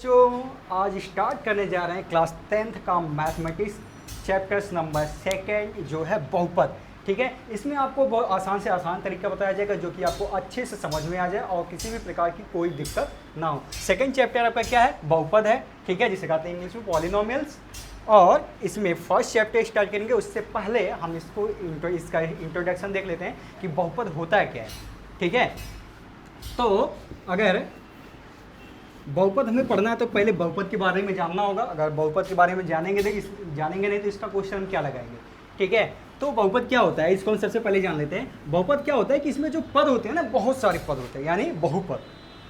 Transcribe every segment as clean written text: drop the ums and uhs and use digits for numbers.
बच्चों, आज स्टार्ट करने जा रहे हैं क्लास 10th का मैथमेटिक्स चैप्टर्स नंबर 2 जो है बहुपद। ठीक है, इसमें आपको बहुत आसान से आसान तरीका बताया जाएगा जो कि आपको अच्छे से समझ में आ जाए और किसी भी प्रकार की कोई दिक्कत ना हो। सेकंड चैप्टर आपका क्या है? बहुपद है। ठीक है, जिसे कहते हैं इंग्लिश में पॉलिनोमियल्स। और इसमें फर्स्ट चैप्टर स्टार्ट करेंगे, उससे पहले हम इसको इसका इंट्रोडक्शन देख लेते हैं कि बहुपद होता है क्या है। ठीक है, तो अगर बहुपद हमें पढ़ना है तो पहले बहुपद के बारे में जानना होगा। अगर बहुपद के बारे में जानेंगे नहीं तो इसका क्वेश्चन हम क्या लगाएंगे। ठीक है, तो बहुपद क्या होता है इसको हम सबसे पहले जान लेते हैं। बहुपद क्या होता है कि इसमें जो पद होते हैं ना, बहुत सारे पद होते हैं, यानी बहुपद।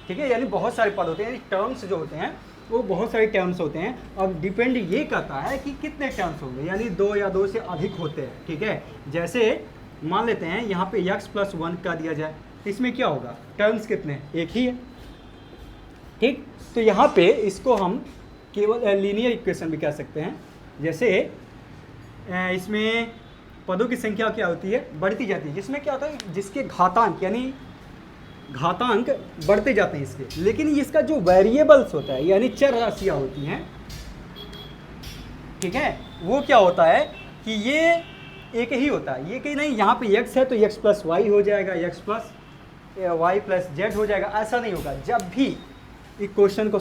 ठीक है, यानी बहुत सारे पद होते हैं, यानी टर्म्स जो होते हैं वो बहुत सारे टर्म्स होते हैं। अब डिपेंड ये करता है कि कितने टर्म्स होंगे, यानी 2 या 2 से अधिक होते हैं। ठीक है, जैसे मान लेते हैं यहाँ पे x+1 का दिया जाए, इसमें क्या होगा? टर्म्स कितने? एक ही है। ठीक, तो यहाँ पे इसको हम केवल लीनियर इक्वेशन भी कह सकते हैं। जैसे इसमें पदों की संख्या क्या होती है? बढ़ती जाती है। जिसमें क्या होता है, जिसके घातांक यानी घातांक बढ़ते जाते हैं इसके, लेकिन इसका जो वेरिएबल्स होता है यानी चर राशियाँ होती हैं, ठीक है, वो क्या होता है कि ये एक ही होता है। ये कहीं नहीं, यहाँ पे x है तो x+y हो जाएगा, x+y+z हो जाएगा, ऐसा नहीं होगा। जब भी इस क्वेश्चन को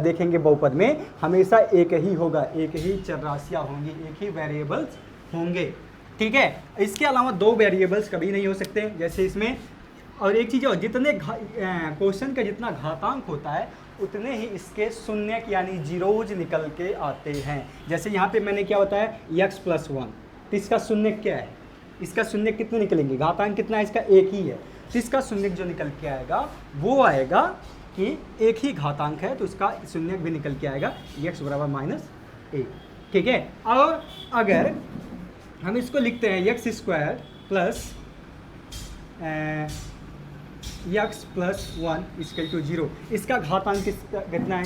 देखेंगे बहुपद में, हमेशा एक ही होगा, एक ही चर राशियाँ होंगी, एक ही वेरिएबल्स होंगे। ठीक है, इसके अलावा 2 वेरिएबल्स कभी नहीं हो सकते, जैसे इसमें। और एक चीज़ और, जितने क्वेश्चन का जितना घातांक होता है उतने ही इसके शून्य यानी जीरोज निकल के आते हैं। जैसे यहाँ पे मैंने क्या बताया, x+1, तो इसका शून्य क्या है? इसका शून्य कितने निकलेंगे? घातांक कितना है इसका? एक ही है। तो इसका शून्य जो निकल के आएगा वो आएगा कि एक ही घातांक है, तो इसका शून्य भी निकल के आएगा x = -1। ठीक है, और अगर हम इसको लिखते हैं x² + x+1 = 0, इसका घातांक कितना है?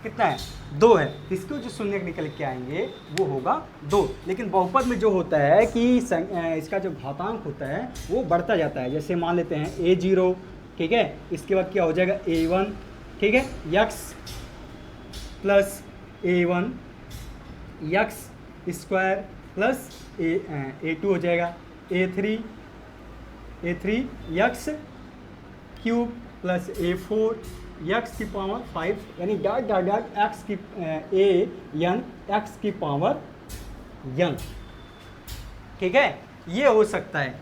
कितना है? 2 है। इसको जो शून्य निकल के आएंगे वो होगा 2। लेकिन बहुपद में जो होता है कि इसका जो घातांक होता है वो बढ़ता जाता है। जैसे मान लेते हैं a0, ठीक है, इसके बाद क्या हो जाएगा a1, ठीक है, x + a1 x² + a2 हो जाएगा, a3 x³ + a4 x⁵, यानी x⁴n। ठीक है, ये हो सकता है।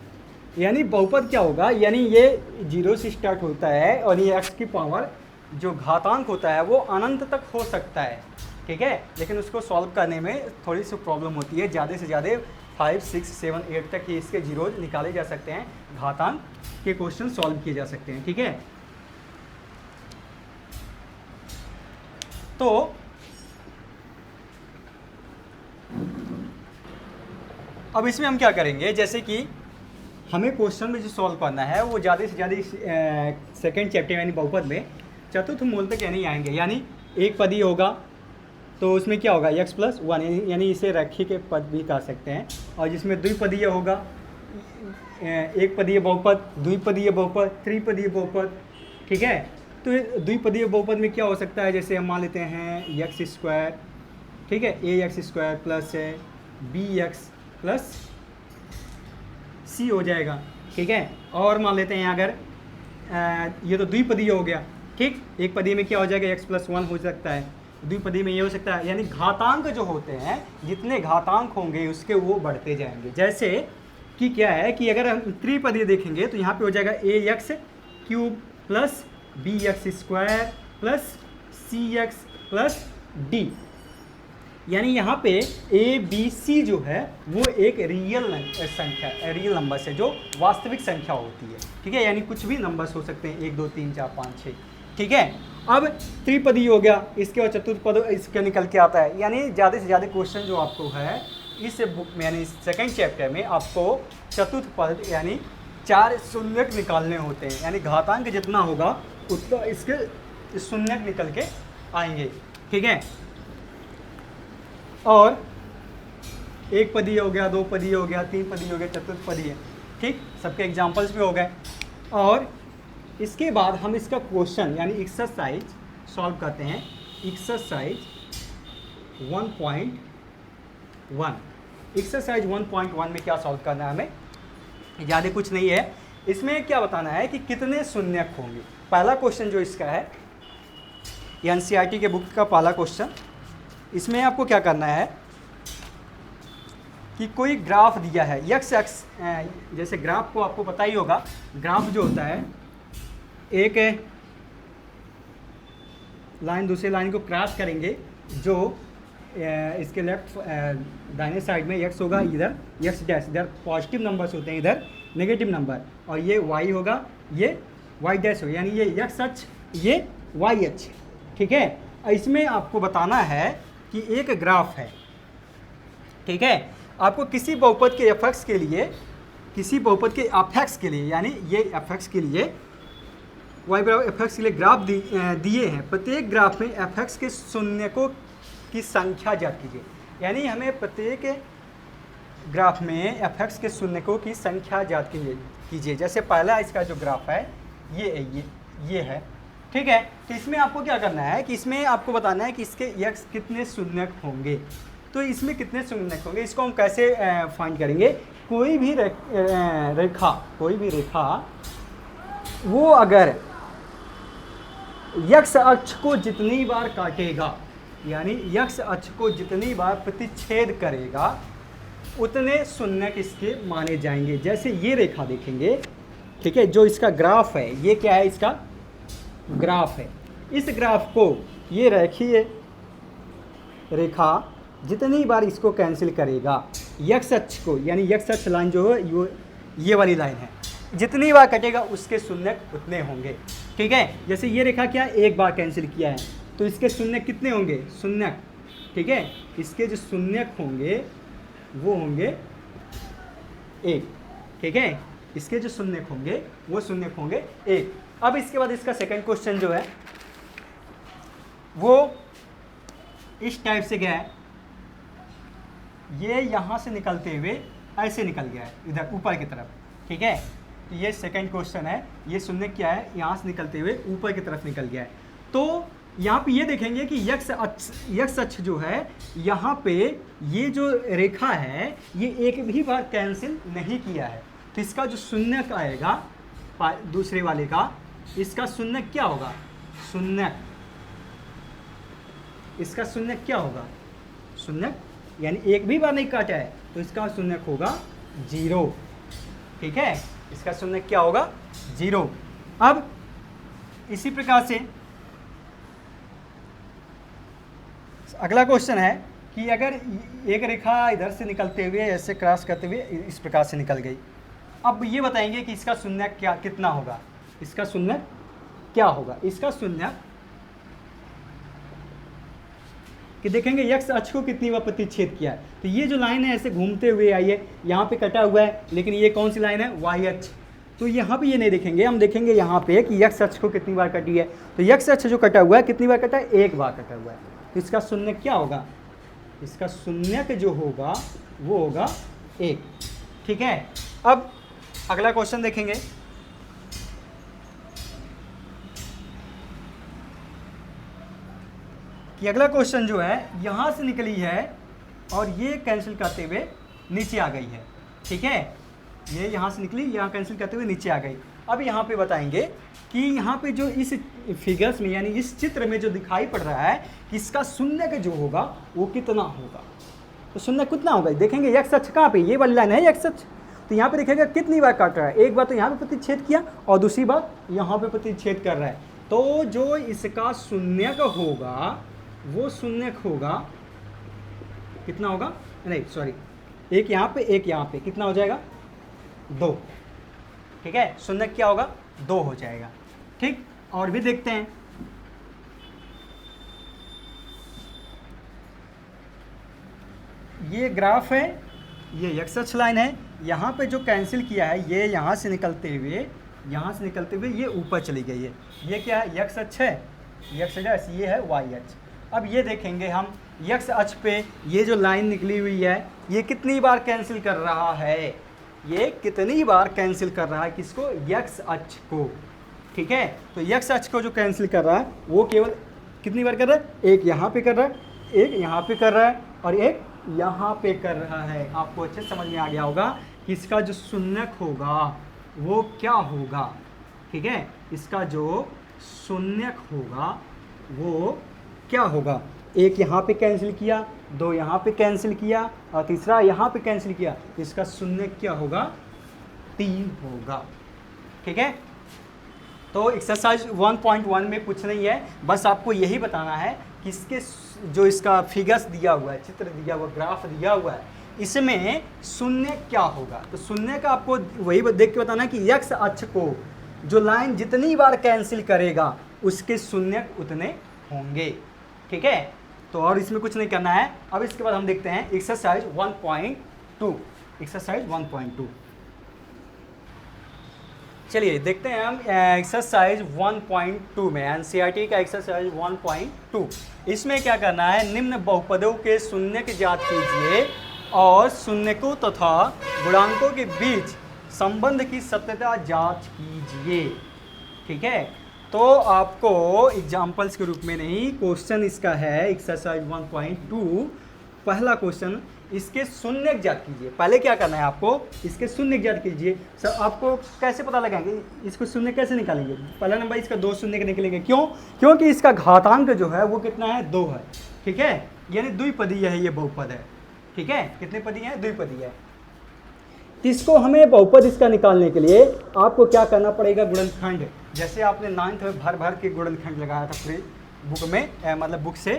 यानी बहुपद क्या होगा, यानी ये 0 से स्टार्ट होता है और ये x⁴ जो घातांक होता है वो अनंत तक हो सकता है। ठीक है, लेकिन उसको सॉल्व करने में थोड़ी सी प्रॉब्लम होती है। ज़्यादा से ज़्यादा 5, 6, 7, 8 तक ही इसके जीरोज निकाले जा सकते हैं, घातांक के क्वेश्चन सॉल्व किए जा सकते हैं। ठीक है, तो अब इसमें हम क्या करेंगे, जैसे कि हमें क्वेश्चन में जो सॉल्व करना है वो ज़्यादा से ज़्यादा सेकंड चैप्टर यानी बहुपद में चतुर्थ मूल तक यानी आएंगे। यानी एक पदी होगा तो उसमें क्या होगा, x+1, यानी इसे रखी के पद भी कह सकते हैं। और जिसमें द्विपदीय होगा, एक पदीय बहुपद, द्विपदीय बहुपद, त्रिपदीय बहुपद। ठीक है, तो द्विपदीय बहुपद में क्या हो सकता है, जैसे हम मान लेते हैं x², ठीक है, ax² + bx + c हो जाएगा। ठीक है, और मान लेते हैं अगर ये तो द्विपदीय हो गया। ठीक, एक पदी में क्या हो जाएगा, x+1 हो सकता है, द्विपदी में ये हो सकता है। यानी घातांक जो होते हैं, जितने घातांक होंगे उसके वो बढ़ते जाएंगे। जैसे कि क्या है कि अगर हम त्रिपदी देखेंगे तो यहाँ पे हो जाएगा ax³ + bx² + cx + d। यानी यहाँ पे a b c जो है वो एक रियल नंबर है, जो वास्तविक संख्या होती है। ठीक है, यानी कुछ भी नंबर्स हो सकते हैं, 1 2 3 4 5 6। ठीक है, अब त्रिपदी हो गया, इसके बाद चतुर्थ पद इसके निकल के आता है। यानी ज़्यादा से ज़्यादा क्वेश्चन जो आपको है इस बुक में यानी सेकंड चैप्टर में आपको चतुर्थ पद यानी 4 शून्य निकालने होते हैं। यानी घातांक जितना होगा उतना इसके शून्य निकल के आएंगे। ठीक है, और एक पदी हो गया, 2 पदी हो गया, 3 पदी हो गया, चतुर्थ पदी है। ठीक, सबके एग्जाम्पल्स भी हो गए। और इसके बाद हम इसका क्वेश्चन यानी एक्सरसाइज सॉल्व करते हैं एक्सरसाइज 1.1। एक्सरसाइज 1.1 में क्या सॉल्व करना है हमें, ज़्यादा कुछ नहीं है। इसमें क्या बताना है कि कितने शून्यक होंगे। पहला क्वेश्चन जो इसका है एनसीईआरटी के बुक का पहला क्वेश्चन, इसमें आपको क्या करना है कि कोई ग्राफ दिया है एक्स एक्स, जैसे ग्राफ को आपको पता ही होगा, ग्राफ जो होता है एक लाइन दूसरे लाइन को क्रॉस करेंगे, जो इसके लेफ्ट दाहिने साइड में एक्स होगा, इधर एक्स डैश, इधर पॉजिटिव नंबर्स होते हैं, इधर नेगेटिव नंबर, और ये वाई होगा, ये वाई डैश होगा, यानी ये एक्स अक्ष, ये वाई अक्ष। ठीक है, इसमें आपको बताना है कि एक ग्राफ है। ठीक है, आपको किसी बहुपद के एफ एक्स के लिए, किसी बहुपद के एफ एक्स के लिए, यानी ये एफ एक्स के लिए वाई बराबर एफ एक्स के लिए ग्राफ दिए हैं। प्रत्येक ग्राफ में एफ एक्स के शून्यकों की संख्या ज्ञात कीजिए। यानी हमें प्रत्येक ग्राफ में एफ एक्स के शून्यकों की संख्या ज्ञात कीजिए। जैसे पहला इसका जो ग्राफ है ये है। ठीक है, तो इसमें आपको क्या करना है कि इसमें आपको बताना है कि इसके एक्स कितने शून्यक होंगे। तो इसमें कितने शून्यक होंगे, इसको हम कैसे फाइंड करेंगे। कोई भी रेखा वो अगर यक्ष अक्ष को जितनी बार काटेगा, यानी यक्ष अक्ष को जितनी बार प्रतिच्छेद करेगा, उतने शून्यक इसके माने जाएंगे। जैसे ये रेखा देखेंगे, ठीक है, जो इसका ग्राफ है, ये क्या है, इसका ग्राफ है। इस ग्राफ को ये रेखीय रेखा जितनी बार इसको कैंसिल करेगा, यक्ष अक्ष को, यानी यक्ष अक्ष लाइन जो है ये वाली लाइन है, जितनी बार कटेगा उसके शून्यक उतने होंगे। ठीक है, जैसे ये रेखा क्या एक बार कैंसिल किया है, तो इसके शून्यक कितने होंगे, शून्यक। ठीक है, इसके जो शून्यक होंगे वो होंगे 1। ठीक है, इसके जो शून्यक होंगे वो शून्यक होंगे 1। अब इसके बाद इसका सेकंड क्वेश्चन जो है वो इस टाइप से गया है, ये यहाँ से निकलते हुए ऐसे निकल गया है इधर ऊपर की तरफ। ठीक है, तो ये सेकंड क्वेश्चन है, ये शून्य क्या है, यहाँ से निकलते हुए ऊपर की तरफ निकल गया है। तो यहाँ पे ये देखेंगे कि यक्ष अक्ष जो है, यहाँ पे ये जो रेखा है ये एक भी बार कैंसिल नहीं किया है। तो इसका जो शून्यक आएगा दूसरे वाले का, इसका शून्यक क्या होगा, शून्यक, इसका शून्यक क्या होगा, शून्यक, यानी एक भी बार नहीं काटा है तो इसका शून्यक होगा 0। ठीक है, इसका शून्यक क्या होगा, 0। अब इसी प्रकार से अगला क्वेश्चन है कि अगर एक रेखा इधर से निकलते हुए ऐसे क्रॉस करते हुए इस प्रकार से निकल गई, अब ये बताएंगे कि इसका शून्यक क्या कितना होगा, इसका शून्यक क्या होगा। इसका शून्यक कि देखेंगे यक्ष अक्ष को कितनी बार प्रतिच्छेद किया है। तो ये जो लाइन है ऐसे घूमते हुए आई है, यहाँ पे कटा हुआ है, लेकिन ये कौन सी लाइन है, वाई अक्ष। तो यहाँ पे ये नहीं देखेंगे, हम देखेंगे यहाँ पे कि यक्ष अक्ष को कितनी बार कटी है। तो यक्ष अक्ष जो कटा हुआ है कितनी बार कटा है, 1 बार कटा हुआ है। तो इसका शून्यक क्या होगा, इसका शून्यक जो होगा वो होगा 1। ठीक है, अब अगला क्वेश्चन देखेंगे कि अगला क्वेश्चन जो है यहाँ से निकली है और ये कैंसिल करते हुए नीचे आ गई है। ठीक है, ये यहाँ से निकली, यहाँ कैंसिल करते हुए नीचे आ गई। अब यहाँ पे बताएंगे कि यहाँ पे जो इस फिगर्स में, यानी इस चित्र में जो दिखाई पड़ रहा है कि इसका शून्यक जो होगा वो कितना होगा। तो शून्यक कितना होगा, देखेंगे यक्ष अक्ष कहाँ पे, ये वाली लाइन है यक्ष अक्ष। तो यहाँ पे देखेगा कितनी बार काट रहा है, एक बार तो यहाँ पे प्रतिच्छेद किया और दूसरी बार यहाँ पे प्रतिच्छेद कर रहा है। तो जो इसका शून्यक होगा वो शून्यक होगा कितना होगा, नहीं सॉरी, एक यहाँ पे एक यहाँ पे, कितना हो जाएगा, 2। ठीक है, शून्यक क्या होगा, 2 हो जाएगा। ठीक, और भी देखते हैं। ये ग्राफ है, ये एक्स अक्ष लाइन है, यहाँ पे जो कैंसिल किया है ये यहाँ से निकलते हुए ये ऊपर चली गई है। ये क्या है, एक्स अक्ष है, एक्स डैश, ये है वाई अक्ष। अब ये देखेंगे हम एक्स अक्ष पे ये जो लाइन निकली हुई है ये कितनी बार कैंसिल कर रहा है, ये कितनी बार कैंसिल कर रहा है, किसको, एक्स अक्ष को। ठीक है, तो एक्स अक्ष को जो कैंसिल कर रहा है वो केवल कितनी बार कर रहा है, एक यहाँ पे कर रहा है, एक यहाँ पे कर रहा है और एक यहाँ पे कर रहा है। आपको अच्छे समझ में आ गया होगा कि इसका जो शून्यक होगा वो क्या होगा, ठीक है, इसका जो शून्यक होगा वो क्या होगा। एक यहाँ पे कैंसिल किया, दो यहाँ पे कैंसिल किया और तीसरा यहाँ पे कैंसिल किया, इसका शून्यक क्या होगा, 3 होगा, ठीक है। तो एक्सरसाइज 1.1 में कुछ नहीं है, बस आपको यही बताना है कि इसके जो इसका फिगर्स दिया हुआ है, चित्र दिया हुआ, ग्राफ दिया हुआ है, इसमें शून्य क्या होगा। तो शून्य का आपको वही देख के बताना है कि एक्स अक्ष को जो लाइन जितनी बार कैंसिल करेगा उसके शून्य उतने होंगे, ठीक है। तो और इसमें कुछ नहीं करना है। अब इसके बाद हम देखते हैं एक्सरसाइज 1.2। एक्सरसाइज 1.2 चलिए देखते हैं हम एक्सरसाइज 1.2 में, एनसीईआरटी का एक्सरसाइज 1.2। इसमें क्या करना है, निम्न बहुपदों के शून्यक ज्ञात कीजिए और शून्यकों तथा गुणांकों के बीच संबंध की सत्यता जांच कीजिए, ठीक है। तो आपको एग्जाम्पल्स के रूप में नहीं, क्वेश्चन इसका है एक्सरसाइज 1.2। पहला क्वेश्चन, इसके शून्यक ज्ञात कीजिए। पहले क्या करना है आपको, इसके शून्यक ज्ञात कीजिए। सर आपको कैसे पता लगाएंगे, इसको शून्य कैसे निकालेंगे। पहला नंबर इसका 2 शून्य के निकलेंगे, क्यों, क्योंकि इसका घातांक जो है वो कितना है, 2 है, ठीक है, यानी द्विपदीय है, ये बहुपद है, ठीक है। कितने पदी है, द्विपदीय है। इसको हमें बहुपद इसका निकालने के लिए आपको क्या करना पड़ेगा, गुणनखंड। जैसे आपने 9th में भर भर के गुणनखंड लगाया था पूरी बुक में, मतलब बुक से,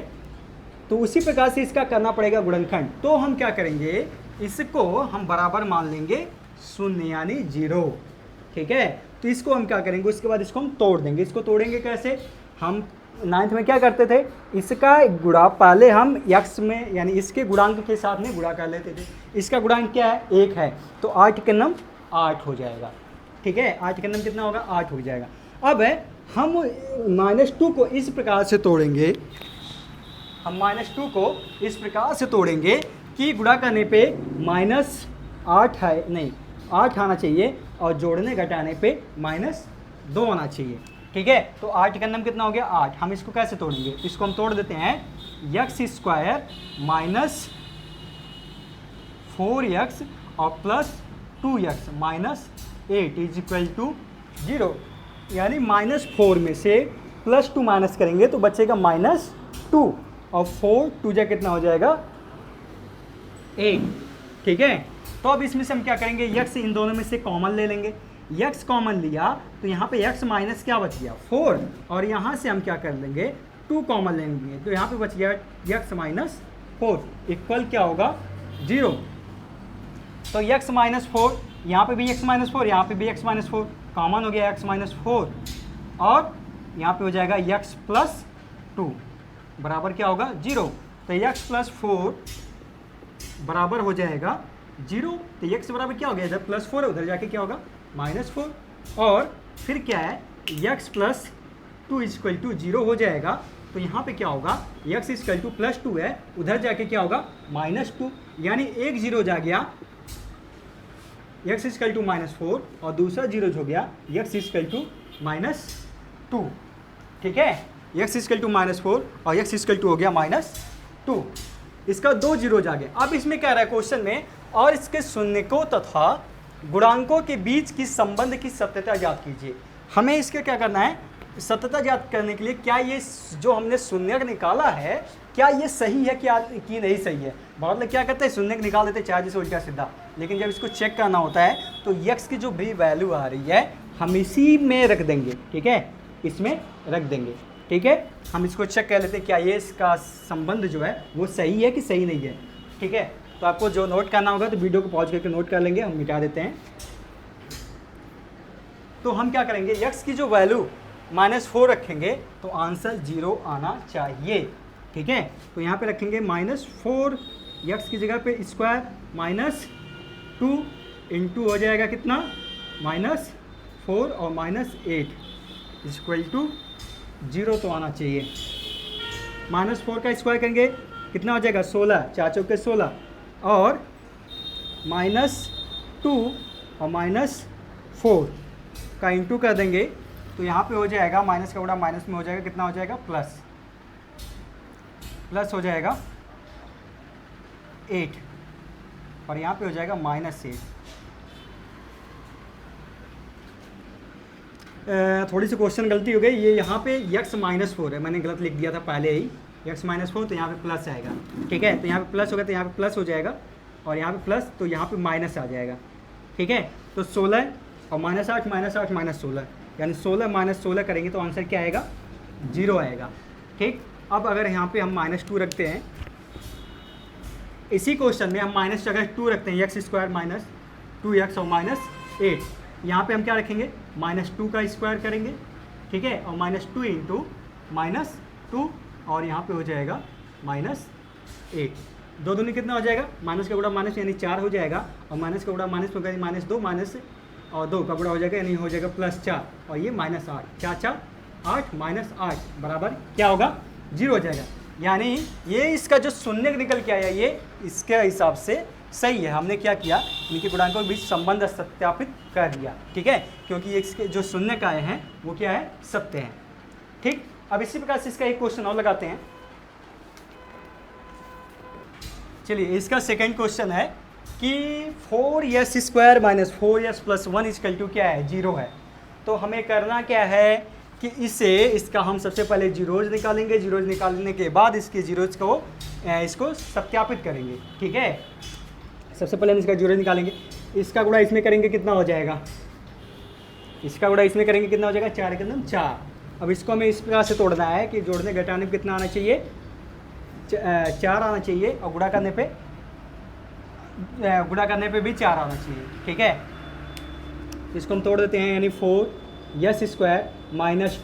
तो उसी प्रकार से इसका करना पड़ेगा गुणनखंड। तो हम क्या करेंगे, इसको हम बराबर मान लेंगे 0 यानी 0, ठीक है। तो इसको हम क्या करेंगे, उसके बाद इसको हम तोड़ देंगे। इसको तोड़ेंगे कैसे, हम 9th में क्या करते थे, इसका गुणा पहले हम x में यानी इसके गुणांक के साथ में गुणा कर लेते थे। इसका गुणांक क्या है, 1 है, तो 8 के नम 8 हो जाएगा, ठीक है। 8 के नम कितना होगा, 8 हो जाएगा। अब हम -2 को इस प्रकार से तोड़ेंगे, हम -2 को इस प्रकार से तोड़ेंगे कि गुणा करने पे -8 है, नहीं 8 आना चाहिए और जोड़ने घटाने पे -2 आना चाहिए, ठीक है। तो 8 का नम कितना हो गया, 8। हम इसको कैसे तोड़ेंगे, इसको हम तोड़ देते हैं, x² माइनस 4x और plus 2x minus 8 is equal to 0, यानी -4 में से +2 माइनस करेंगे तो बचेगा -2 और 4 2 जा कितना हो जाएगा, 8, ठीक है। तो अब इसमें से हम क्या करेंगे, x इन दोनों में से कॉमन ले लेंगे। x कॉमन लिया तो यहाँ पे x माइनस क्या बच गया, 4, और यहाँ से हम क्या कर लेंगे, 2 कॉमन लेंगे, तो यहाँ पे बच गया x माइनस 4 इक्वल क्या होगा, 0। तो x माइनस 4, यहाँ पे भी x माइनस 4, यहाँ पे भी x माइनस 4 कॉमन हो गया, x माइनस 4, और यहाँ पे हो जाएगा x प्लस 2 बराबर क्या होगा, 0। तो x प्लस 4 बराबर हो जाएगा 0। तो x बराबर क्या हो गया, इधर +4 है, उधर जाके क्या होगा, -4, और फिर क्या है, x प्लस 2 इक्वल टू 0 हो जाएगा। तो यहाँ पे क्या होगा, x इक्वल टू +2 है, उधर जाके क्या होगा, -2, यानी एक 0 जा गया, x इक्वल टू -4, और दूसरा 0 हो गया, x इक्वल टू -2, ठीक है। x इक्वल टू -4 और x इक्वल टू हो गया -2, इसका 2 0 जा गया। अब इसमें क्या रहा है क्वेश्चन में, और इसके शून्यकों तथा गुणांकों के बीच की संबंध की सत्यता ज्ञात कीजिए। हमें इसके क्या करना है, सत्यता ज्ञात करने के लिए क्या ये जो हमने शून्यक निकाला है क्या ये सही है क्या कि नहीं सही है। बहुत लोग क्या करते हैं, शून्यक निकाल देते हैं चाहे जैसे उल्टा सीधा, लेकिन जब इसको चेक करना होता है तो x की जो भी वैल्यू आ रही है हम इसी में रख देंगे, ठीक है, इसमें रख देंगे, ठीक है। हम इसको चेक कर लेते हैं क्या ये इसका संबंध जो है वो सही है कि सही नहीं है, ठीक है। तो आपको जो नोट करना होगा तो वीडियो को पॉज करके नोट कर लेंगे, हम मिटा देते हैं। तो हम क्या करेंगे, x की जो वैल्यू -4 रखेंगे तो आंसर 0 आना चाहिए, ठीक है। तो यहाँ पे रखेंगे -4, x की जगह पे स्क्वायर -2 इंटू हो जाएगा कितना, -4 और -8 इक्वल टू 0 तो आना चाहिए। -4 का स्क्वायर करेंगे कितना हो जाएगा, 16, 4 चौके 16, और -2 और -4 का इंटू कर देंगे तो यहाँ पे हो जाएगा, माइनस का गुणा माइनस में हो जाएगा, कितना हो जाएगा, प्लस, प्लस हो जाएगा 8 और यहाँ पे हो जाएगा -8। थोड़ी सी क्वेश्चन गलती हो गई, ये यहाँ पे x-4 है, मैंने गलत लिख दिया था पहले ही, x-4 तो यहाँ पे प्लस आएगा, ठीक है। तो यहाँ पे प्लस होगा तो यहाँ पे प्लस हो जाएगा, और यहाँ पे प्लस तो यहाँ पे माइनस आ जाएगा, ठीक है। तो 16 और -8 -16, यानी 16 - 16 करेंगे तो आंसर क्या आएगा, 0 आएगा, ठीक। अब अगर यहाँ पे हम -2 रखते हैं, इसी क्वेश्चन में हम माइनस अगर 2 रखते हैं, x² - 2x और -8, यहाँ पे हम क्या रखेंगे, -2 का स्क्वायर करेंगे, ठीक है, और -2 इंटू -2 और यहाँ पे हो जाएगा -8। दो दूनी कितना हो जाएगा, माइनस का गुणा माइनस यानी 4 हो जाएगा, और माइनस का गुणा माइनस होगा -2 माइनस और 2 का गुणा हो जाएगा यानी हो जाएगा +4 और ये -8, 4 4 8 -8 बराबर क्या होगा, 0 हो जाएगा। यानी ये इसका जो शून्य निकल के आया ये इसके हिसाब से सही है। हमने क्या किया, इनके गुणांकों के बीच संबंध सत्यापित कर दिया, ठीक है, क्योंकि इसके जो शून्य का हैं वो क्या है, सत्य हैं, ठीक। अब इसी प्रकार से इसका एक क्वेश्चन और लगाते हैं। चलिए इसका सेकंड क्वेश्चन है कि 4s² - 4s + 1 = क्या है, 0 है। तो हमें करना क्या है कि इसका हम सबसे पहले जीरोज निकालेंगे, जीरोज निकालने के बाद इसके जीरोज को इसको सत्यापित करेंगे, ठीक है। सबसे पहले हम इसका जीरोज निकालेंगे, इसका गुणा इसमें करेंगे कितना हो जाएगा, इसका गुणा इसमें करेंगे कितना हो जाएगा, 4 के 4। अब इसको हमें इस प्रकार से तोड़ना है कि जोड़ने घटाने पे कितना आना चाहिए, 4 आना चाहिए, और गुणा करने पे भी 4 आना चाहिए, ठीक है। इसको हम तोड़ देते हैं, यानी 4s² -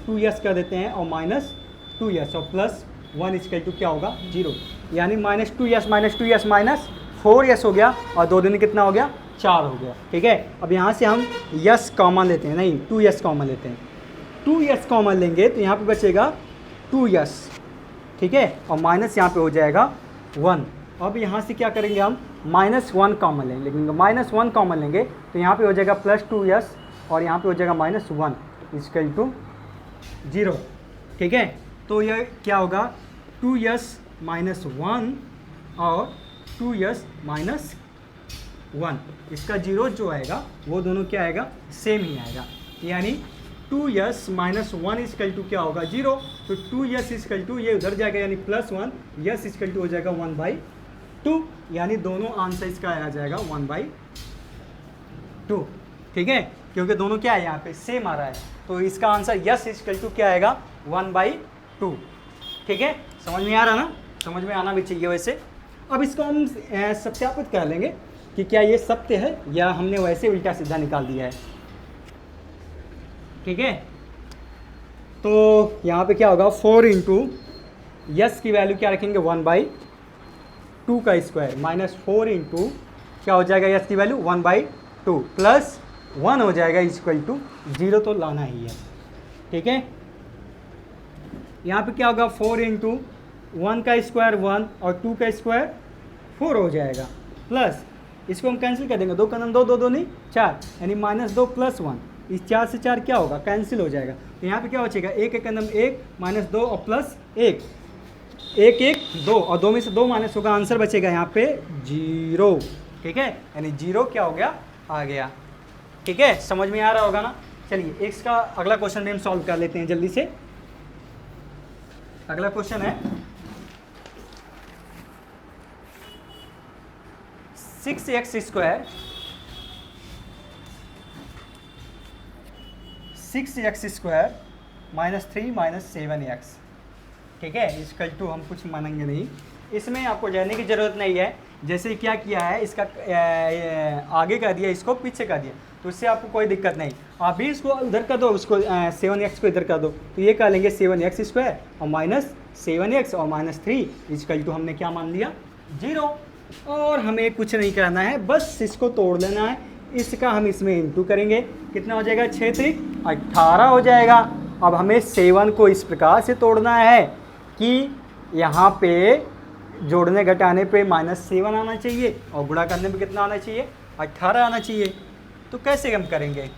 2s कर देते हैं और -2s और +1 = क्या होगा, 0। यानी -2s - 2s -4s हो गया, और 2 दिन कितना हो गया, 4 हो गया, ठीक है। अब यहाँ से हम s कॉमन लेते हैं, नहीं 2s कॉमन लेते हैं, 2s कॉमन लेंगे तो यहाँ पे बचेगा 2s, ठीक है, और माइनस यहाँ पे हो जाएगा 1। अब यहाँ से क्या करेंगे, हम -1 कॉमन लेंगे, लेकिन -1 कॉमन लेंगे तो यहाँ पे हो जाएगा +2s और यहाँ पे हो जाएगा -1 = 0, ठीक है। तो यह क्या होगा, 2s - 1 और 2s - 1, इसका जीरो जो आएगा वो दोनों क्या आएगा, सेम ही आएगा। यानी 2s - 1 = क्या होगा, 0। तो 2s = ये उधर जाएगा यानी +1, s = हो जाएगा 1/2, यानी दोनों आंसर इसका आ जाएगा 1/2, ठीक है, क्योंकि दोनों क्या है यहाँ पे सेम आ रहा है। तो इसका आंसर s = क्या आएगा, 1/2, ठीक है। समझ में आ रहा ना, समझ में आना भी चाहिए वैसे। अब इसको हम सत्यापित कर लेंगे कि क्या ये सत्य है या हमने वैसे उल्टा सीधा निकाल दिया है, ठीक है। तो यहाँ पे क्या होगा, 4 इंटू यस की वैल्यू क्या रखेंगे, 1/2 का स्क्वायर -4 इंटू क्या हो जाएगा, यस की वैल्यू 1/2 प्लस 1 हो जाएगा = 0, तो लाना ही है, ठीक है। यहाँ पे क्या होगा, 4 इंटू 1 का स्क्वायर 1 और 2 का स्क्वायर 4 हो जाएगा, प्लस इसको हम कैंसिल कर देंगे, 2 का 2, 2 2 4, यानी -2 + 1, इस 4 से 4 क्या होगा, कैंसिल हो जाएगा। तो यहाँ पे क्या बचेगा, 1 1 -2 और +1, 1 1 2 और 2 में से 2 माइनस होगा, आंसर बचेगा यहाँ पे 0, ठीक है, यानी 0 क्या हो गया, आ गया, ठीक है। समझ में आ रहा होगा ना। चलिए इसका अगला क्वेश्चन भी हम सॉल्व कर लेते हैं जल्दी से। अगला क्वेश्चन है 6x² - 3 - 7x, ठीक है, = हम कुछ मानेंगे नहीं, इसमें आपको जानने की ज़रूरत नहीं है। जैसे क्या किया है, इसका आगे कर दिया, इसको पीछे कर दिया, तो इससे आपको कोई दिक्कत नहीं। आप भी इसको उधर कर दो, उसको 7x को इधर कर दो, तो ये कर लेंगे 7x² और -7x और -3 = हमने क्या मान लिया, 0। और हमें कुछ नहीं करना है, बस इसको तोड़ लेना है। इसका हम इसमें इंटू करेंगे, कितना हो जाएगा, 6 3 18 हो जाएगा। अब हमें 7 को इस प्रकार से तोड़ना है कि यहाँ पे जोड़ने घटाने पे -7 आना चाहिए और गुणा करने पे कितना आना चाहिए, 18 आना चाहिए। तो कैसे हम करेंगे,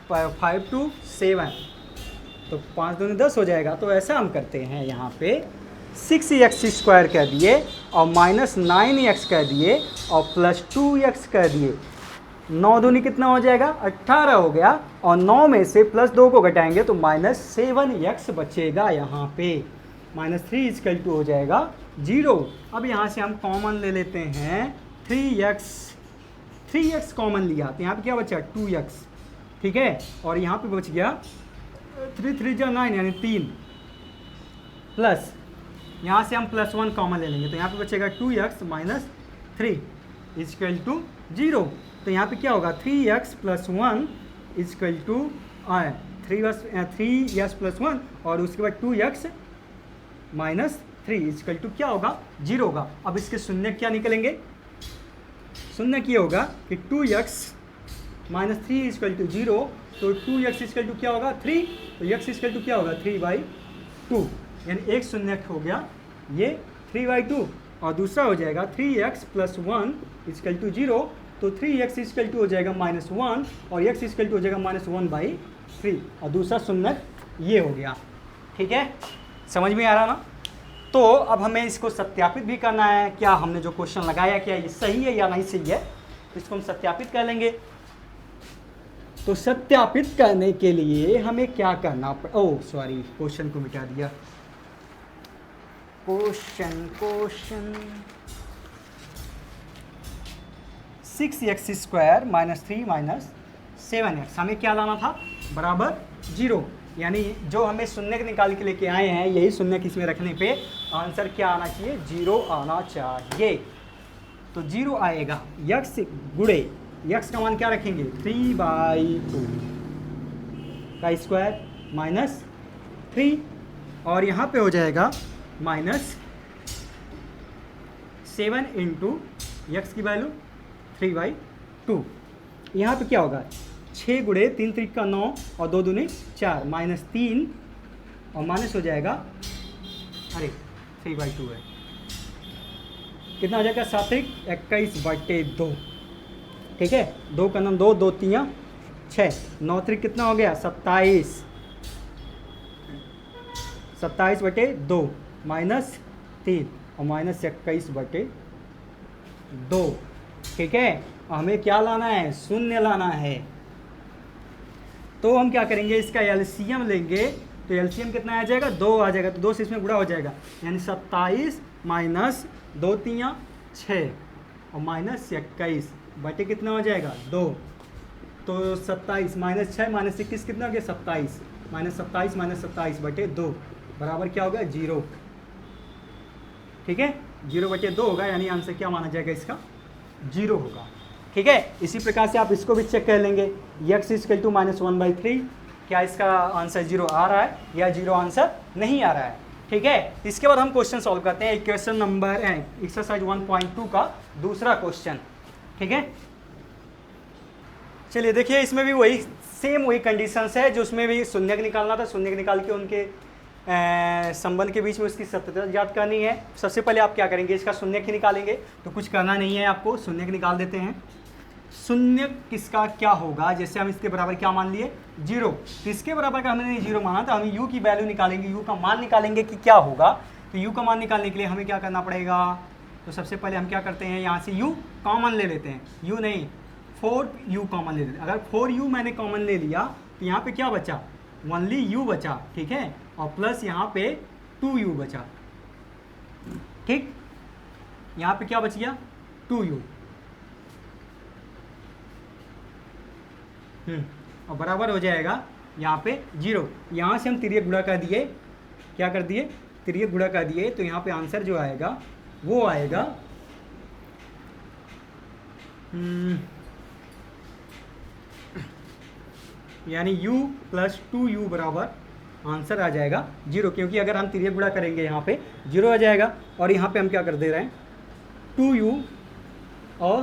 5 to 7, तो 5 दूनी 10 हो जाएगा। तो ऐसा हम करते हैं, यहाँ पे 6x² कह दिए और -9x कह दिए और +2x कह दिए। 9 दूनी कितना हो जाएगा? 18 हो गया और 9 में से +2 को घटाएंगे तो -7x बचेगा यहाँ पे। -3 = हो जाएगा 0। अब यहाँ से हम कॉमन ले लेते हैं 3x कॉमन लिया तो यहाँ पे क्या बचा? 2x, ठीक है। और यहाँ पे बच गया 3 3 जा 9 यानी 3 प्लस यहाँ से हम +1 कॉमन ले लेंगे तो यहाँ पे बचेगा 2x - 3 = 0। तो यहाँ पे क्या होगा? 3x + 1 = 3x + 1 और उसके बाद 2x - 3 = क्या होगा? 0 होगा। अब इसके शून्य क्या निकलेंगे? शून्य क्या होगा कि 2x - 3 = 0। तो 2x = क्या होगा? 3। तो x = क्या होगा? 3/2 यानी एक शून्य हो गया ये 3/2 और दूसरा हो जाएगा 3x + 1 = 0। तो 3x = हो जाएगा -1 और x = हो जाएगा -1/3 और दूसरा शून्य ये हो गया, ठीक है। समझ में आ रहा ना? तो अब हमें इसको सत्यापित भी करना है, क्या हमने जो क्वेश्चन लगाया क्या ये सही है या नहीं सही है, तो इसको हम सत्यापित कर लेंगे। तो सत्यापित करने के लिए हमें क्या करना क्वेश्चन को मिटा दिया। क्वेश्चन 6x² - 3 - 7x हमें क्या लाना था? बराबर 0। यानी जो हमें शून्य निकाल के लेके आए हैं यही शून्य इसमें रखने पे आंसर क्या आना चाहिए? 0 आना चाहिए। तो 0 आएगा। x गुणे x का मान क्या रखेंगे? 3/2 का स्क्वायर -3 और यहाँ पे हो जाएगा -7 × x की वैल्यू 3/2। यहाँ पे क्या होगा? 6 गुणे 3 3 का 9 और 2 दूनी 4 -3 और माइनस हो जाएगा 3/2 है। कितना हो जाएगा? 7 21/2, ठीक है। 2 का नाम 2 2 3 6 9 3 कितना हो गया? 27 27/2 -3 और -21/2, ठीक है। हमें क्या लाना है? शून्य लाना है। तो हम क्या करेंगे? इसका एलसीएम लेंगे तो एलसीएम कितना आ जाएगा? 2 आ जाएगा। तो 2 से इसमें गुणा हो जाएगा यानी 27 - 2 3 6 और -21 बटे कितना हो जाएगा? 2। तो 27 -6 -21 कितना हो गया? 27 -27 -27/2 बराबर क्या होगा? 0, ठीक है। 0/2 होगा यानी आंसर क्या माना जाएगा? इसका 0 होगा, ठीक है। इसी प्रकार से आप इसको भी चेक कर लेंगे। x = -1/3 क्या इसका आंसर 0 आ रहा है या 0 आंसर नहीं आ रहा है, ठीक है। इसके बाद हम क्वेश्चन सॉल्व करते हैं। क्वेश्चन नंबर एक्सरसाइज 1.2 का दूसरा क्वेश्चन, ठीक है। चलिए देखिए, इसमें भी वही सेम वही कंडीशंस है जो उसमें भी शून्य निकालना था। शून्य निकाल के उनके संबंध के बीच में उसकी सत्यता ज्ञात करनी है। सबसे पहले आप क्या करेंगे? इसका शून्य ही निकालेंगे। तो कुछ करना नहीं है आपको, शून्य निकाल देते हैं। शून्य किसका क्या होगा? जैसे हम इसके बराबर क्या मान लिए? 0। तो इसके बराबर का हमने 0 माना तो हम u की वैल्यू निकालेंगे, u का मान निकालेंगे कि क्या होगा। तो u का मान निकालने के लिए हमें क्या करना पड़ेगा? तो सबसे पहले हम क्या करते हैं? यहाँ से u कॉमन ले लेते हैं। u नहीं 4u कॉमन ले लेते हैं। अगर 4u मैंने कॉमन ले लिया तो यहाँ पे क्या बचा? ओनली u बचा, ठीक है। और प्लस यहाँ पे 2u बचा, ठीक। यहाँ पे क्या बच गया? 2u और बराबर हो जाएगा यहाँ पे 0। यहाँ से हम तिर्यक गुणा कर दिए, क्या कर दिए? तिर्यक गुणा कर दिए। तो यहाँ पे आंसर जो आएगा वो आएगा यानी u + 2u बराबर आंसर आ जाएगा 0, क्योंकि अगर हम तिर्यक गुणा करेंगे यहाँ पे 0 आ जाएगा। और यहाँ पे हम क्या कर दे रहे हैं? 2u और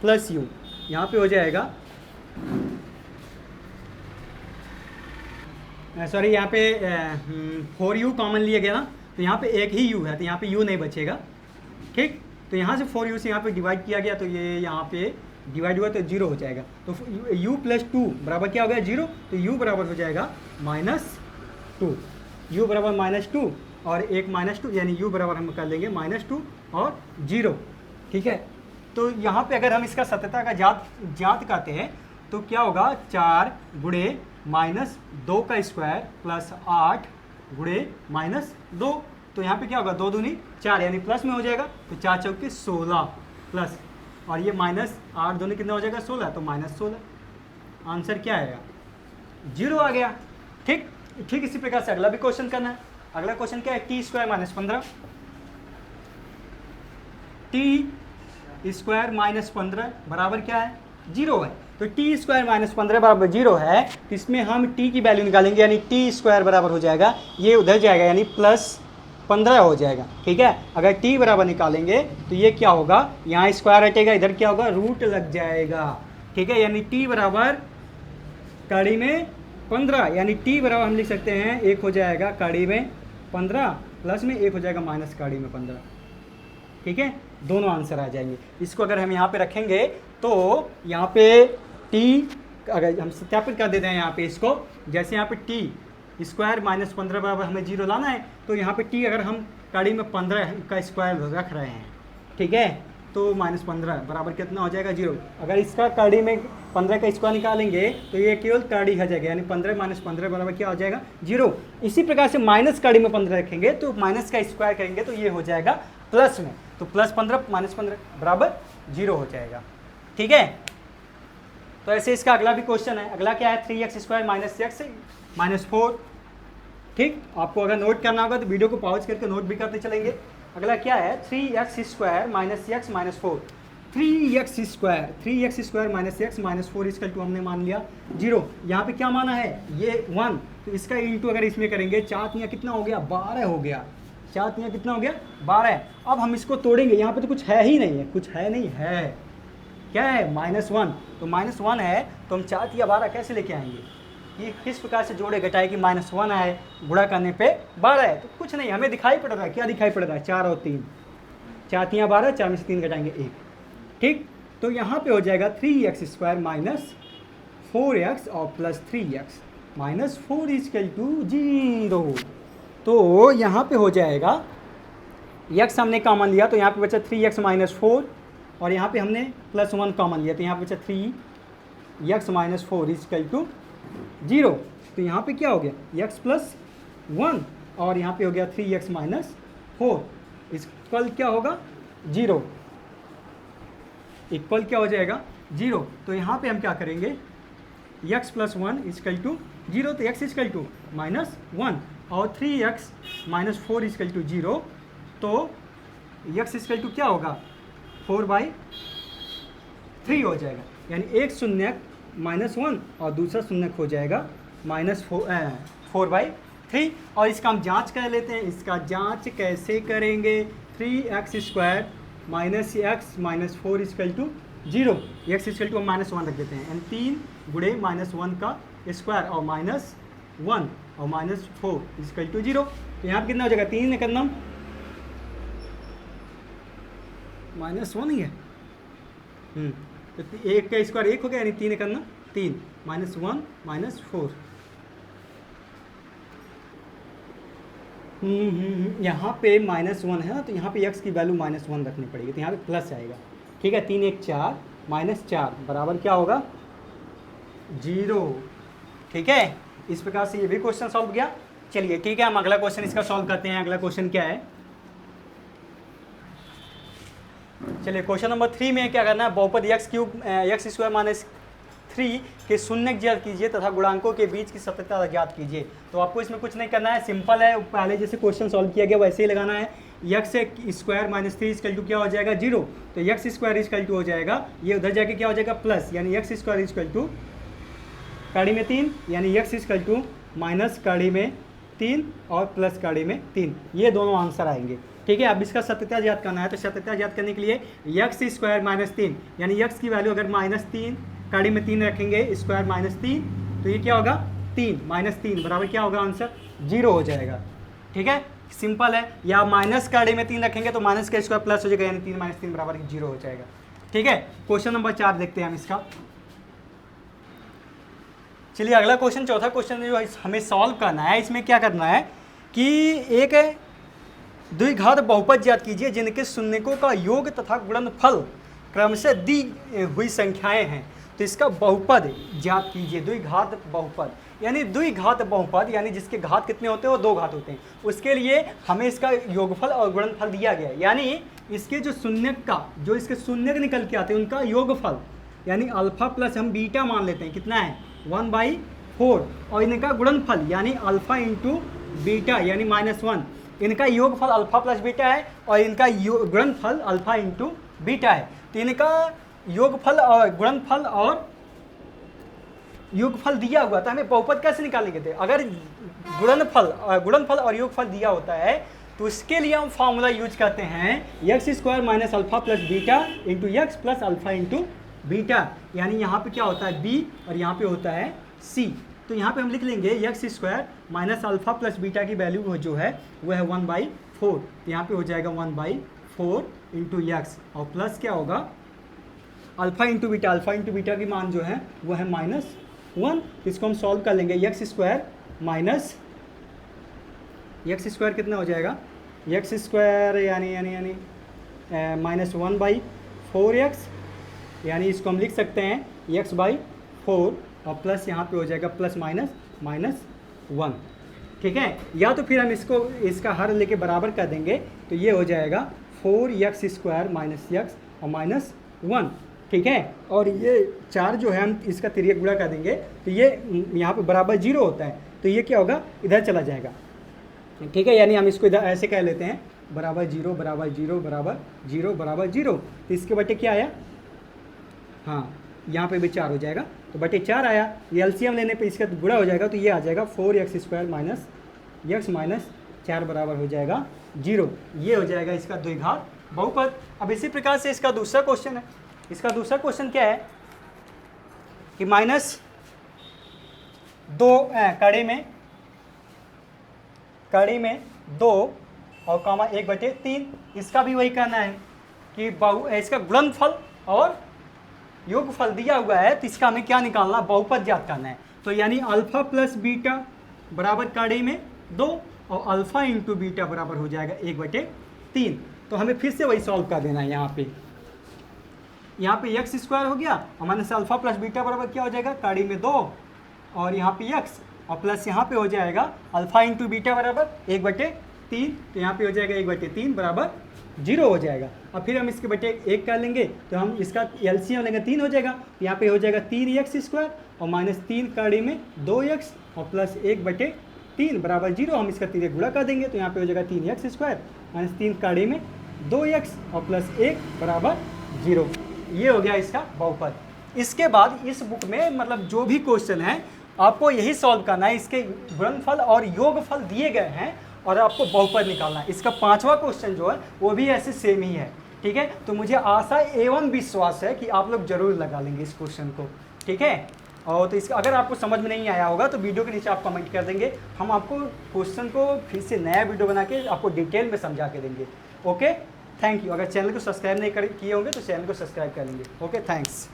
प्लस u, यहाँ पे हो जाएगा सॉरी यहाँ पे 4u कॉमन लिया गया ना, तो यहाँ पे एक ही u है तो यहाँ पे u नहीं बचेगा, ठीक। तो यहाँ से 4u से यहाँ पे डिवाइड किया गया तो ये यहाँ पे डिवाइड हुआ तो 0 हो जाएगा। तो u + 2 बराबर क्या हो गया? 0। तो u बराबर हो जाएगा -2, u बराबर -2 और एक -2, यानी u बराबर हम कर लेंगे -2 और 0। ठीक है, तो यहाँ पे अगर हम इसका सत्यता का जात करते हैं तो क्या होगा, 4 गुणे -2 का स्क्वायर प्लस 8 गुणे -2, तो यहाँ पे क्या होगा, 2 दूनी 4 यानी प्लस में हो जाएगा, तो 4 चौके 16 प्लस, और ये -8 दूनी कितना हो जाएगा 16, तो -16। आंसर क्या आएगा, 0 आ गया। ठीक ठीक इसी प्रकार से अगला भी क्वेश्चन करना है। अगला क्वेश्चन क्या है, टी स्क्वायर -15, टी स्क्वायर -15 बराबर क्या है, 0 है। तो टी स्क्वायर -15 बराबर 0 है, तो इसमें हम टी की वैल्यू निकालेंगे, यानी टी स्क्वायर बराबर हो जाएगा, ये उधर जाएगा यानी +15 हो जाएगा। ठीक है, अगर टी बराबर निकालेंगे तो ये क्या होगा, यहाँ स्क्वायर हटेगा, इधर क्या होगा, रूट लग जाएगा। ठीक है, यानी टी बराबर कड़ी में 15, यानी टी बराबर हम लिख सकते हैं 1 हो जाएगा कड़ी में 15 प्लस में 1 हो जाएगा माइनस कड़ी में 15। ठीक है, दोनों आंसर आ जाएंगे। इसको अगर हम यहाँ पे रखेंगे तो यहाँ पे टी, अगर हम सत्यापित कर देते हैं यहाँ पे इसको, जैसे यहाँ पे टी स्क्वायर -15 बराबर हमें 0 लाना है, तो यहाँ पे टी अगर हम कड़ी में 15 का स्क्वायर रख रहे हैं, ठीक है, तो -15 बराबर कितना हो जाएगा, 0। अगर इसका कड़ी में 15 का स्क्वायर निकालेंगे तो ये केवल कड़ी हो जाएगा, यानी 15 - 15 बराबर क्या हो जाएगा, 0। इसी प्रकार से माइनस कड़ी में 15 रखेंगे तो माइनस का स्क्वायर करेंगे तो ये हो जाएगा प्लस में, तो +15 -15 बराबर 0 हो जाएगा। ठीक है, तो ऐसे इसका अगला भी क्वेश्चन है। अगला क्या है, 3x² - x -4। ठीक, आपको अगर नोट करना होगा तो वीडियो को पॉज करके नोट भी करते चलेंगे। अगला क्या है, 3x² - x -4। 3x² - x -4 हमने मान लिया 0। यहाँ पे क्या माना है, ये 1, तो इसका इंटू अगर इसमें करेंगे, 4 तियाँ कितना हो गया, 12 हो गया। 4 तियाँ कितना हो गया, 12। अब हम इसको तोड़ेंगे, यहाँ पे तो कुछ है ही नहीं है, कुछ है नहीं है, क्या है, -1, तो -1 है, तो हम 4 तियाँ 12 कैसे लेके आएंगे, ये किस प्रकार से जोड़े घटाए कि -1 आए, गुणा करने पे 12 है, तो कुछ नहीं, हमें दिखाई पड़ रहा है, क्या दिखाई पड़ रहा है, 4 और 3, 4 तियाँ 12, 4 में से 3 घटाएंगे 1। ठीक, तो यहाँ पे हो जाएगा 3x² - 4x और +3x -4 = 0। तो यहाँ पे हो जाएगा, x हमने कॉमन लिया तो यहाँ पे बचा 3x - 4, और यहाँ पे हमने +1 कॉमन लिया तो यहाँ पे बचा 3x - 4 = 0। तो यहाँ पे क्या हो गया, x + 1, और यहाँ पे हो गया 3x - 4 इक्वल क्या होगा, 0, इक्वल क्या हो जाएगा, 0। तो यहाँ पे हम क्या करेंगे, x + 1 = 0, तो x = -1 और 3x - 4 = 0, तो x = क्या होगा, 4/3 हो जाएगा, यानी एक शून्यक -1 और दूसरा शून्यक हो जाएगा -4/3। और इसका हम जांच कर लेते हैं। इसका जांच कैसे करेंगे, 3x² - x -4 = 0, x = हम -1 रख देते हैं, यानी 3 गुणे -1 का स्क्वायर और -1 और -4 = 0। तो यहाँ पर कितना हो जाएगा, 3 करना -1 ही है, तो 1 का स्क्वायर 1 हो गया, यानी 3 करना 3 -1 -4। यहाँ पे -1 है, तो यहाँ पे x की वैल्यू -1 रखनी पड़ेगी, तो यहाँ पे प्लस आएगा। ठीक है, 3 1 4 -4 बराबर क्या होगा, 0। ठीक है, इस प्रकार से ये भी क्वेश्चन सॉल्व किया। चलिए ठीक है, हम अगला क्वेश्चन इसका सॉल्व करते हैं। अगला क्वेश्चन क्या है, चलिए क्वेश्चन नंबर 3 में क्या करना है, बहुपद x³ x² - 3 के शून्यक ज्ञात कीजिए तथा गुणांकों के बीच की सत्यता ज्ञात कीजिए। तो आपको इसमें कुछ नहीं करना है, सिंपल है, पहले जैसे क्वेश्चन सॉल्व किया गया वैसे ही लगाना है। x² - 3 = क्या हो जाएगा, 0, तो x² = हो जाएगा, ये उधर जाके क्या हो जाएगा, प्लस, यानी x² = कड़ी में 3, यानी x = माइनस कड़ी में 3 और प्लस कड़ी में 3, ये दोनों आंसर आएंगे। ठीक है, अब इसका सत्यता ज्ञात करना है, तो सत्यता ज्ञात करने के लिए x² - 3, यानी x की वैल्यू अगर -3 कड़ी में 3 रखेंगे, स्क्वायर -3, तो ये क्या होगा, 3 -3 बराबर क्या होगा, आंसर 0 हो जाएगा। ठीक है, सिंपल है, या माइनस कड़ी में 3 रखेंगे तो माइनस का स्क्वायर प्लस हो जाएगा, यानी 3 - 3 बराबर 0 हो जाएगा। ठीक है, क्वेश्चन नंबर 4 देखते हैं हम इसका। चलिए अगला क्वेश्चन, चौथा क्वेश्चन जो हमें सॉल्व करना है, इसमें क्या करना है कि एक द्विघात बहुपद ज्ञात कीजिए जिनके शून्यकों का योग तथा गुणनफल क्रमशः दी हुई संख्याएं हैं। तो इसका बहुपद ज्ञात कीजिए, द्विघात बहुपद यानी द्विघात बहुपद यानी जिसके घात कितने होते हैं, वो 2 घात होते हैं। उसके लिए हमें इसका योगफल और गुणनफल दिया गया है, यानी इसके जो शून्यक का जो इसके शून्यक निकल के आते हैं उनका योगफल यानी अल्फा प्लस हम बीटा मान लेते हैं, कितना है 1/4, और इनका गुणनफल यानी अल्फा इंटू बीटा यानी -1। इनका योगफल अल्फा प्लस बीटा है और इनका गुणनफल अल्फा इंटू बीटा है। तो इनका योगफल और योगफल दिया हुआ था, हमें बहुपद कैसे निकालेंगे थे? अगर गुणनफल और योगफल दिया होता है तो उसके लिए हम फॉर्मूला यूज करते हैं x² minus alpha plus beta into x plus alpha into beta, यानी यहाँ पे क्या होता है b और यहाँ पे होता है c। तो यहाँ पे हम लिख लेंगे x² minus alpha plus beta की वैल्यू जो है वो है 1/4, तो यहाँ पे हो जाएगा 1/4 इंटू एक्स और प्लस क्या होगा अल्फा इंटू बीटा की मान जो है वो है -1। इसको हम सॉल्व कर लेंगे, x² माइनस x² कितना हो जाएगा, x² यानी -1/4x, यानी इसको हम लिख सकते हैं x/4 और प्लस यहाँ पे हो जाएगा प्लस -1, ठीक है। या तो फिर हम इसका हर लेके बराबर कर देंगे, तो ये हो जाएगा 4x² माइनस x और -1, ठीक है। और ये 4 जो है हम इसका तिर्यक गुणा कर देंगे तो ये यहाँ पे बराबर 0 होता है, तो ये क्या होगा इधर चला जाएगा, ठीक है। यानी हम इसको इधर ऐसे कह लेते हैं बराबर 0 बराबर 0 बराबर 0 बराबर 0। तो इसके बटे क्या आया, हाँ यहाँ पे भी 4 हो जाएगा, तो बटे 4 आया। ये एलसीएम लेने पे इसका गुणा हो जाएगा, तो ये आ जाएगा 4x² माइनस x माइनस 4 बराबर हो जाएगा 0। ये हो जाएगा इसका द्विघात बहुपद। अब इसी प्रकार से इसका दूसरा क्वेश्चन है। इसका दूसरा क्वेश्चन क्या है कि -2 कड़ी में 2 और कामा 1/3, इसका भी वही करना है कि इसका गुणनफल और योगफल दिया हुआ है, तो इसका हमें क्या निकालना, बहुपद ज्ञात करना है। तो यानी अल्फा प्लस बीटा बराबर कड़ी में 2 और अल्फा इंटू बीटा बराबर हो जाएगा 1/3। तो हमें फिर से वही सॉल्व कर देना है। यहाँ पे x² हो गया और माइनस अल्फा प्लस बीटा बराबर क्या हो जाएगा कड़ी में 2 और यहाँ पे x और प्लस यहाँ पे हो जाएगा अल्फा इंटू बीटा बराबर 1/3, तो यहाँ पे हो जाएगा 1/3 बराबर 0 हो जाएगा। अब फिर हम इसके बटे 1 कर लेंगे, तो हम इसका एलसीएम लेंगे 3 हो जाएगा, यहाँ पे हो जाएगा 3x² और -3 कड़ी में 2x और प्लस 1/3 बराबर 0। हम इसका तिर्यक गुणा कर देंगे, तो यहाँ पे हो जाएगा 3x² माइनस 3 कड़ी में 2x और प्लस 1 बराबर 0। ये हो गया इसका बहुपद। इसके बाद इस बुक में मतलब जो भी क्वेश्चन है आपको यही सॉल्व करना है, इसके गुणनफल और योगफल दिए गए हैं और आपको बहुपद निकालना है। इसका 5वां क्वेश्चन जो है वो भी ऐसे सेम ही है, ठीक है। तो मुझे आशा एवं विश्वास है कि आप लोग जरूर लगा लेंगे इस क्वेश्चन को, ठीक है। और तो इसका अगर आपको समझ में नहीं आया होगा तो वीडियो के नीचे आप कमेंट कर देंगे, हम आपको क्वेश्चन को फिर से नया वीडियो बना के आपको डिटेल में समझा के देंगे। Okay, thank you. अगर चैनल को सब्सक्राइब नहीं किए होंगे तो चैनल को सब्सक्राइब कर लेंगे। Okay, thanks.